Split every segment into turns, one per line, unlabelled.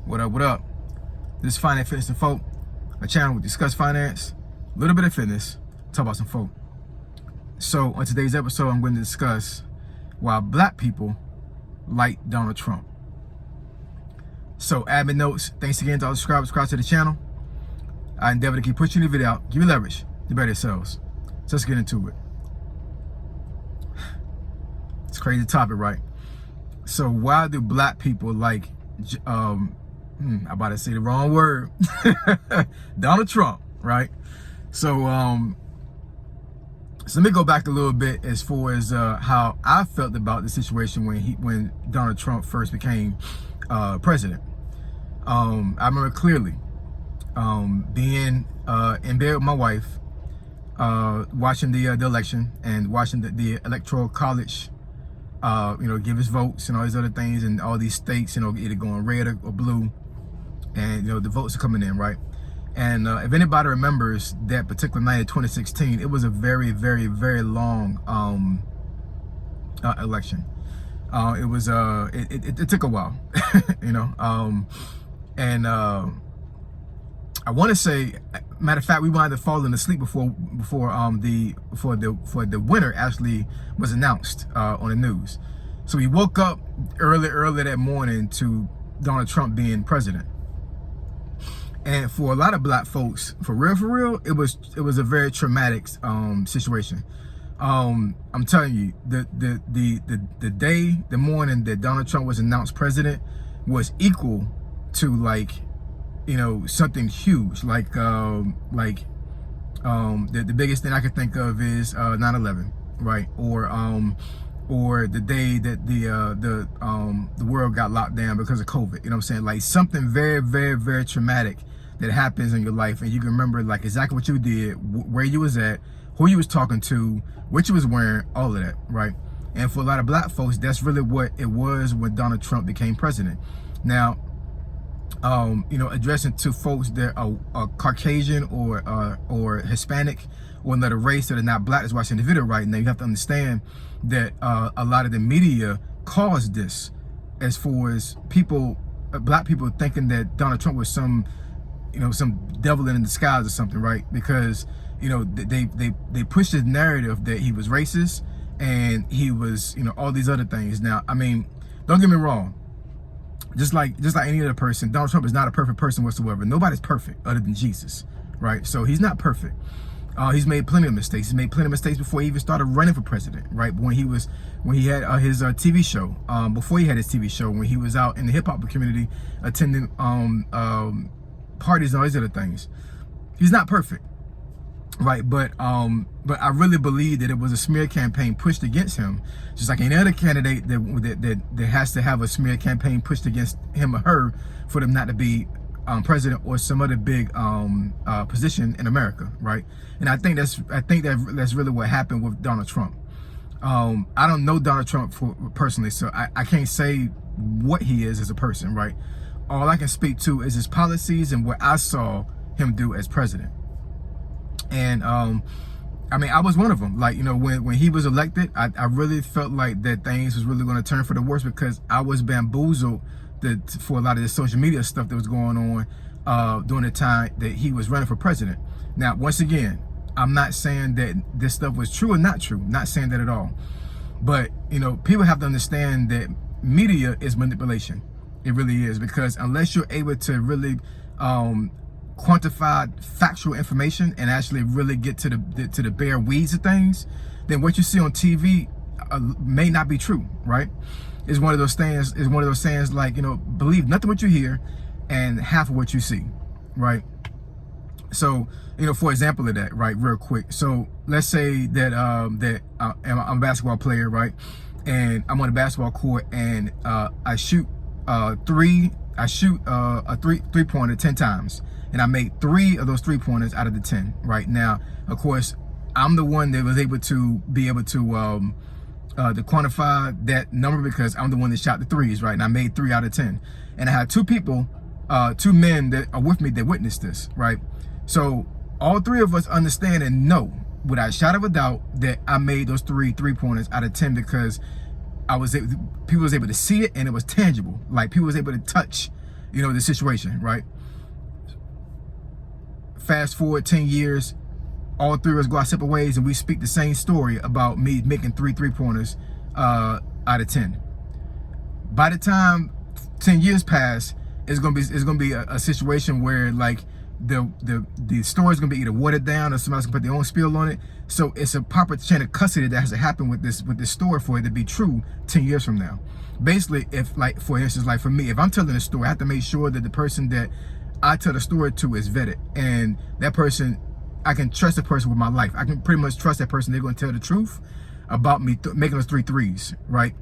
What up, what up? This is Finance, Fitness, and Folk, a channel we discuss finance, a little bit of fitness, talk about some folk. So on today's episode, I'm going to discuss why black people like Donald Trump. So admin notes, thanks again to all the subscribe to the channel. I endeavor to keep pushing the video out, give you leverage, the better it sells. So let's get into it. It's a crazy topic, right? So why do black people like I'm about to say the wrong word. Donald Trump, right? So so let me go back a little bit as far as how I felt about the situation when Donald Trump first became president. I remember clearly being in bed with my wife, watching the election and watching the electoral college, give his votes and all these other things, and all these states, either going red or blue. And the votes are coming in, right? And if anybody remembers that particular night of 2016, it was a very, very, very long election. It was it took a while, and I want to say, matter of fact, we wound up falling asleep before the winner actually was announced on the news. So we woke up early that morning to Donald Trump being president. And for a lot of black folks, for real, it was a very traumatic situation. I'm telling you, the morning that Donald Trump was announced president was equal to something huge, the biggest thing I could think of is 9/11, right? Or the day that the world got locked down because of COVID. You know what I'm saying? Like something very, very, very traumatic that happens in your life, and you can remember exactly what you did, where you was at, who you was talking to, what you was wearing, all of that, right? And for a lot of black folks, that's really what it was when Donald Trump became president. Now, addressing to folks that are Caucasian or Hispanic or another race that are not black that's watching the video right now, you have to understand that a lot of the media caused this, as far as black people thinking that Donald Trump was some devil in disguise or something, right? Because they pushed this narrative that he was racist and he was all these other things. Now, I mean, don't get me wrong. Just like any other person, Donald Trump is not a perfect person whatsoever. Nobody's perfect other than Jesus, right? So he's not perfect. He's made plenty of mistakes. He made plenty of mistakes before he even started running for president, right? When he had his TV show, before he had his TV show, when he was out in the hip hop community attending parties and all these other things. He's not perfect, right? But I really believe that it was a smear campaign pushed against him, just like any other candidate that has to have a smear campaign pushed against him or her for them not to be president or some other big position in America, right? And I think that's really what happened with Donald Trump. I don't know Donald Trump personally, so I can't say what he is as a person, right? All I can speak to is his policies and what I saw him do as president. And I mean, I was one of them. When he was elected, I really felt like that things was really going to turn for the worse, because I was bamboozled for a lot of the social media stuff that was going on during the time that he was running for president. Now, once again, I'm not saying that this stuff was true or not true. Not saying that at all. But people have to understand that media is manipulation. It really is, because unless you're able to really quantify factual information and actually really get to the bare weeds of things, then what you see on TV may not be true, right? It's one of those things. It's one of those sayings like, believe nothing what you hear and half of what you see, right? So, for example of that, right, real quick. So let's say that I'm a basketball player, right? And I'm on a basketball court and I shoot a three-pointer 10 times, and I made 3 of those 3-pointers out of the 10. Right now, of course, I'm the one that was able to quantify that number, because I'm the one that shot the 3s, right? And I made 3 out of 10, and I had 2 men that are with me that witnessed this, right? So all 3 of us understand and know, without a shadow of a doubt, that I made those 3-pointers out of 10, because people was able to see it, and it was tangible. Like, people was able to touch you know, the situation, right? Fast forward 10 years, all three of us go our separate ways, and we speak the same story about me making 3 3-pointers out of 10. By the time 10 years pass, it's gonna be a situation where like the story's gonna be either watered down or somebody's gonna put their own spill on it. So it's a proper chain of custody that has to happen with this story for it to be true 10 years from now. Basically, if like for instance, like for me, if I'm telling a story, I have to make sure that the person that I tell the story to is vetted, and that person, I can trust the person with my life. I can pretty much trust that person. They're going to tell the truth about me making those 3 threes, right?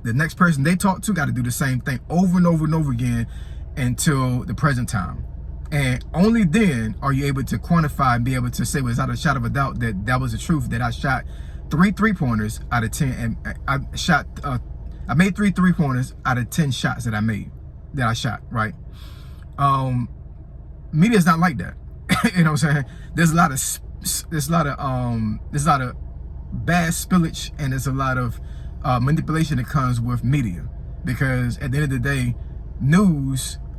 The next person they talk to got to do the same thing over and over and over again until the present time. And only then are you able to quantify and be able to say without a shadow of a doubt that that was the truth, that I shot 3 3-pointers out of 10, and I made 3 3-pointers out of 10 shots that I shot, right? Media's not like that. You know what I'm saying? There's a lot of bad spillage, and there's a lot of manipulation that comes with media, because at the end of the day,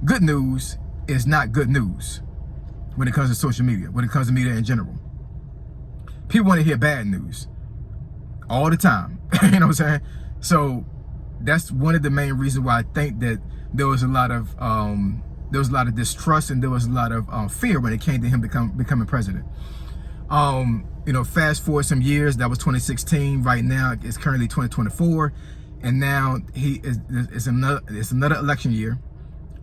good news is not good news when it comes to social media, when it comes to media in general. People want to hear bad news all the time. You know what I'm saying? So that's one of the main reasons why I think that there was a lot of distrust, and there was a lot of fear when it came to him becoming president. You know, fast forward some years, that was 2016. Right now, it's currently 2024, and now it's another election year,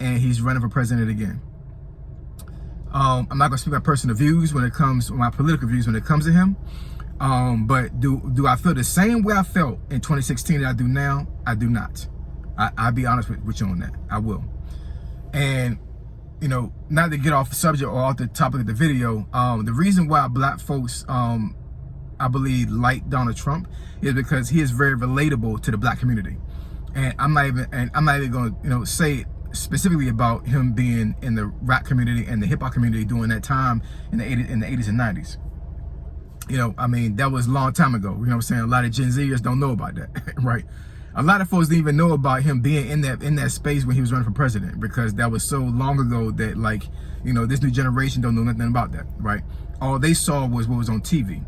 and he's running for president again. I'm not gonna speak my personal views when it comes, my political views when it comes to him. But do I feel the same way I felt in 2016 that I do now? I do not. I'll be honest with you on that. I will. And you know, not to get off the subject or off the topic of the video, the reason why black folks, I believe, like Donald Trump is because he is very relatable to the black community. And I'm not even going to, you know, say specifically about him being in the rap community and the hip hop community during that time in the 80s and 90s. You know, I mean, that was a long time ago. You know what I'm saying? A lot of Gen Zers don't know about that, right? A lot of folks didn't even know about him being in that space when he was running for president, because that was so long ago that, like, you know, this new generation don't know nothing about that, right? All they saw was what was on TV.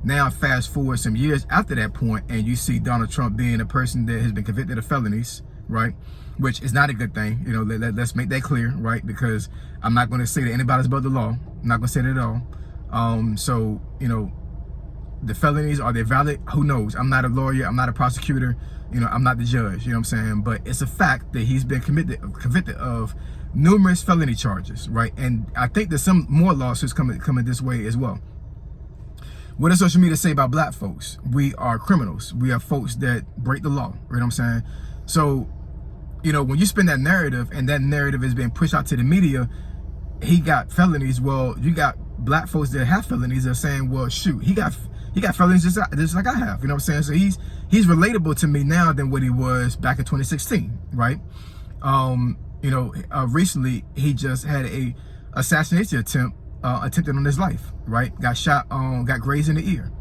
Now, fast forward some years after that point, and you see Donald Trump being a person that has been convicted of felonies, right? Which is not a good thing. You know, let's make that clear, right? Because I'm not going to say that anybody's above the law. I'm not going to say that at all. So, you know, the felonies, are they valid? Who knows? I'm not a lawyer. I'm not a prosecutor. You know, I'm not the judge. You know what I'm saying? But it's a fact that he's been convicted of numerous felony charges, right? And I think there's some more lawsuits coming this way as well. What does social media say about black folks? We are criminals. We are folks that break the law. You know what I'm saying? So, you know, when you spin that narrative, and that narrative is being pushed out to the media, he got felonies. Well, you got black folks that have felonies that are saying, well, shoot, he got felonies just like I have. You know what I'm saying? So he's relatable to me now than what he was back in 2016, right? You know, recently he just had a assassination attempt attempted on his life, right? Got shot, got grazed in the ear.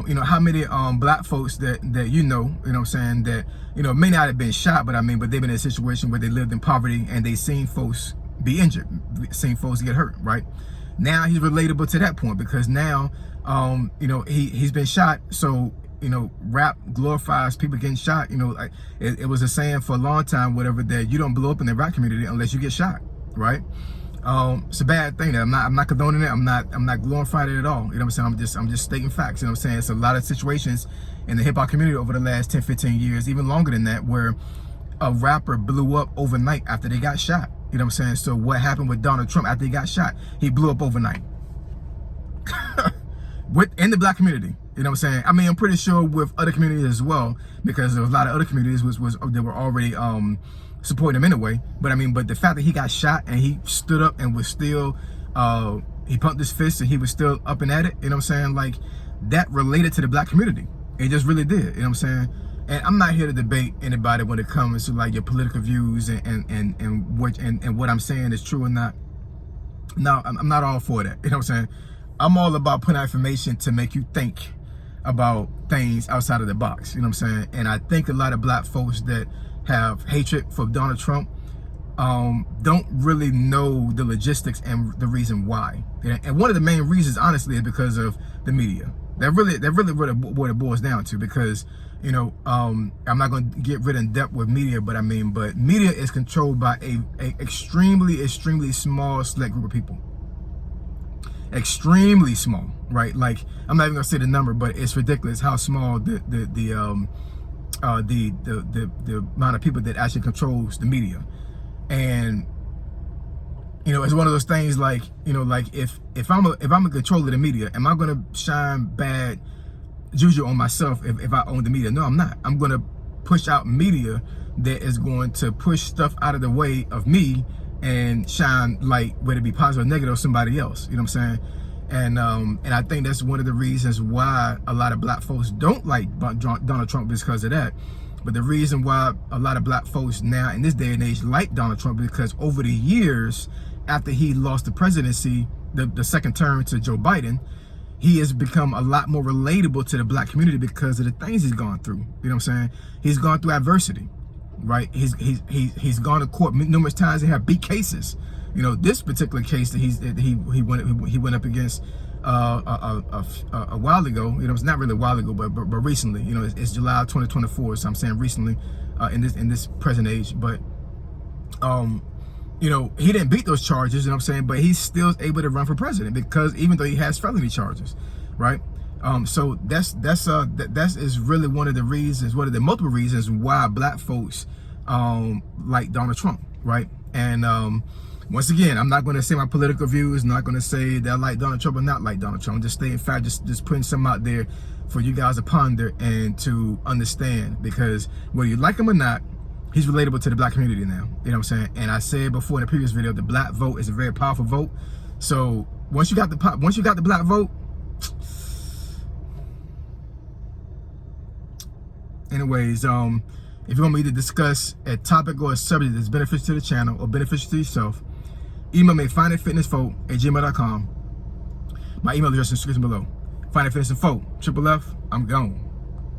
You know, how many black folks that you know what I'm saying, that, you know, may not have been shot, but but they've been in a situation where they lived in poverty and they seen folks be injured, seen folks get hurt, right? Now he's relatable to that point, because now, you know, he's been shot. So, you know, rap glorifies people getting shot. You know, it was a saying for a long time, whatever, that you don't blow up in the rap community unless you get shot, right? It's a bad thing. I'm not condoning it. I'm not glorifying it at all. You know what I'm saying? I'm just stating facts. You know what I'm saying? It's a lot of situations in the hip hop community over the last 10, 15 years, even longer than that, where a rapper blew up overnight after they got shot. You know what I'm saying? So what happened with Donald Trump after he got shot? He blew up overnight. In the black community. You know what I'm saying? I mean, I'm pretty sure with other communities as well, because there was a lot of other communities that were already supporting him anyway. But I mean, but the fact that he got shot and he stood up and was still, he pumped his fist and he was still up and at it, you know what I'm saying? Like, that related to the black community. It just really did, you know what I'm saying? And I'm not here to debate anybody when it comes to like your political views and what I'm saying is true or not. No, I'm not all for that, you know what I'm saying? I'm all about putting out information to make you think about things outside of the box, you know what I'm saying? And I think a lot of black folks that have hatred for Donald Trump don't really know the logistics and the reason why. And one of the main reasons, honestly, is because of the media. That really what it boils down to. Because, you know, I'm not going to get rid in depth with media, but media is controlled by a extremely small select group of people. Extremely small, right? Like, I'm not even gonna say the number, but it's ridiculous how small the amount of people that actually controls the media. And, you know, it's one of those things, like, you know, like if I'm a controller of the media, am I gonna shine bad juju on myself if I own the media? No, I'm not. I'm gonna push out media that is going to push stuff out of the way of me and shine light, whether it be positive or negative, or somebody else. You know what I'm saying? And I think that's one of the reasons why a lot of black folks don't like Donald Trump, is because of that. But the reason why a lot of black folks now in this day and age like Donald Trump is because over the years, after he lost the presidency, the second term to Joe Biden, he has become a lot more relatable to the black community because of the things he's gone through. You know what I'm saying? He's gone through adversity, right? He's gone to court numerous times and have beat cases. You know, this particular case that he went up against a while ago. You know, it's not really a while ago, but recently. You know, it's July 2024, so I'm saying recently in this present age. But you know, he didn't beat those charges. You know what I'm saying? But he's still able to run for president because even though he has felony charges, right? So that is really one of the reasons, one of the multiple reasons why black folks like Donald Trump, right? And once again, I'm not going to say my political views, not going to say that I like Donald Trump or not like Donald Trump. I'm just stating fact, just putting some out there for you guys to ponder and to understand, because whether you like him or not, he's relatable to the black community now. You know what I'm saying? And I said before in the previous video, the black vote is a very powerful vote. So once you got the black vote, anyways, if you want me to discuss a topic or a subject that's beneficial to the channel or beneficial to yourself, email me findingfitnessfolk@gmail.com. My email address is in the description below. Findingfitnessfolk, F, I'm gone.